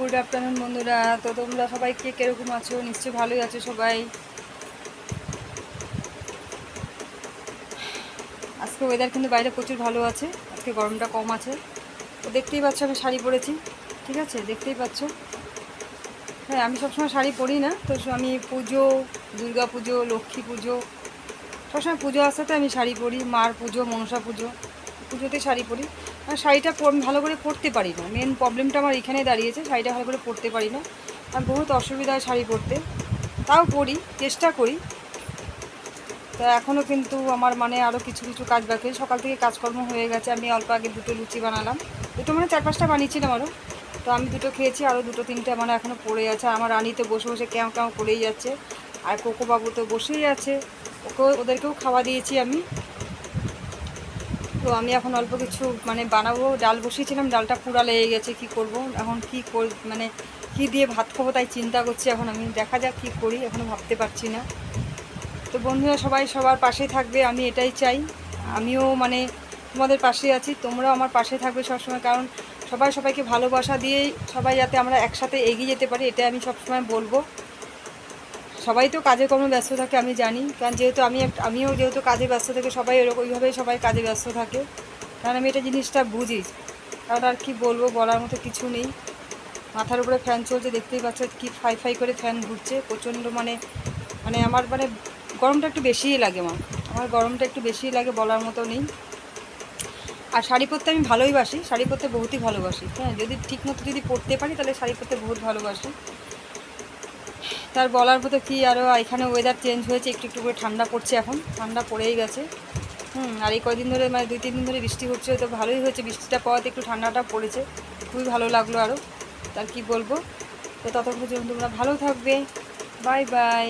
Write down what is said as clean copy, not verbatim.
Good afternoon বন্ধুরা। তো তোমরা সবাই কে কীরকম আছো? নিশ্চয়ই ভালোই আছো সবাই। আজকে ওয়েদার কিন্তু বাইরে প্রচুর ভালো আছে, আজকে গরমটা কম আছে। তো দেখতেই পাচ্ছ আমি শাড়ি পরেছি, ঠিক আছে, দেখতেই পাচ্ছ। হ্যাঁ, আমি সবসময় শাড়ি পরি না, তো আমি পুজো, দুর্গা পুজো, লক্ষ্মী পুজো, সবসময় পুজো আসতে আমি শাড়ি পরি। মার পুজো, মনসা পুজো, পুজোতে শাড়ি পরি। আর শাড়িটা ভালো করে পরতে পারি না, মেন প্রবলেমটা আমার এখানে দাঁড়িয়েছে, শাড়িটা ভালো করে পরতে পারি না। আর বহুত অসুবিধা হয় শাড়ি পরতে, তাও পরি, চেষ্টা করি। তো এখনও কিন্তু আমার মানে আরও কিছু কিছু কাজ বাকি। সকাল থেকে কাজকর্ম হয়ে গেছে। আমি অল্প আগে দুটো লুচি বানালাম, দুটো মানে 4-5টা বানিয়েছিলাম আরও। তো আমি দুটো খেয়েছি, আরও দুটো তিনটে মানে এখনও পড়ে আছে। আমার রানী তো বসে বসে ক্যাও ক্যাও করেই যাচ্ছে, আর কোকো বাবু তো বসেই আছে, ওদেরকেও খাওয়া দিয়েছি আমি। তো আমি এখন অল্প কিছু মানে বানাবো। ডাল বসিয়েছিলাম, ডালটা পুরা লেগে গেছে, কি করব এখন, মানে কি দিয়ে ভাত খাবো তাই চিন্তা করছি এখন আমি। দেখা যাক কী করি, এখনও ভাবতে পারছি না। তো বন্ধুরা সবাই সবার পাশে থাকবে, আমি এটাই চাই। আমিও মানে তোমাদের পাশে আছি, তোমরাও আমার পাশে থাকবে সবসময়। কারণ সবাই সবাইকে ভালোবাসা দিয়েই সবাই যাতে আমরা একসাথে এগিয়ে যেতে পারি, এটাই আমি সবসময় বলবো। সবাই তো কাজে কর্মে ব্যস্ত থাকে আমি জানি, কারণ যেহেতু আমিও যেহেতু কাজে ব্যস্ত থাকি, সবাই ওইভাবেই সবাই কাজে ব্যস্ত থাকে। কারণ আমি এটা জিনিসটা বুঝি। কারণ আর কি বলবো, বলার মতো কিছু নেই। মাথার উপরে ফ্যান চলছে, দেখতেই পাচ্ছ কি ফাই ফাই করে ফ্যান ঘুরছে প্রচণ্ড। মানে মানে আমার মানে গরমটা একটু বেশিই লাগে, আমার গরমটা একটু বেশিই লাগে, বলার মতো নেই। আর শাড়ি পরতে আমি ভালোই বাসি, শাড়ি পরতে বহুতই ভালোবাসি। হ্যাঁ, যদি ঠিক মতো যদি পরতে পারি তাহলে শাড়ি পরতে বহুত ভালোবাসি। তার বলার মতো কি, আরও এখানে ওয়েদার চেঞ্জ হয়েছে, একটু একটু করে ঠান্ডা পড়ছে, এখন ঠান্ডা পড়েই গেছে। আর এই কদিন ধরে মানে 2-3 দিন ধরে বৃষ্টি হচ্ছে, তো ভালোই হয়েছে, বৃষ্টিটা পাওয়াতে একটু ঠান্ডাটা পড়েছে, খুবই ভালো লাগলো আরও। তার কি বলবো। তো ততক্ষণ পর্যন্ত তোমরা ভালো থাকবে। Bye bye.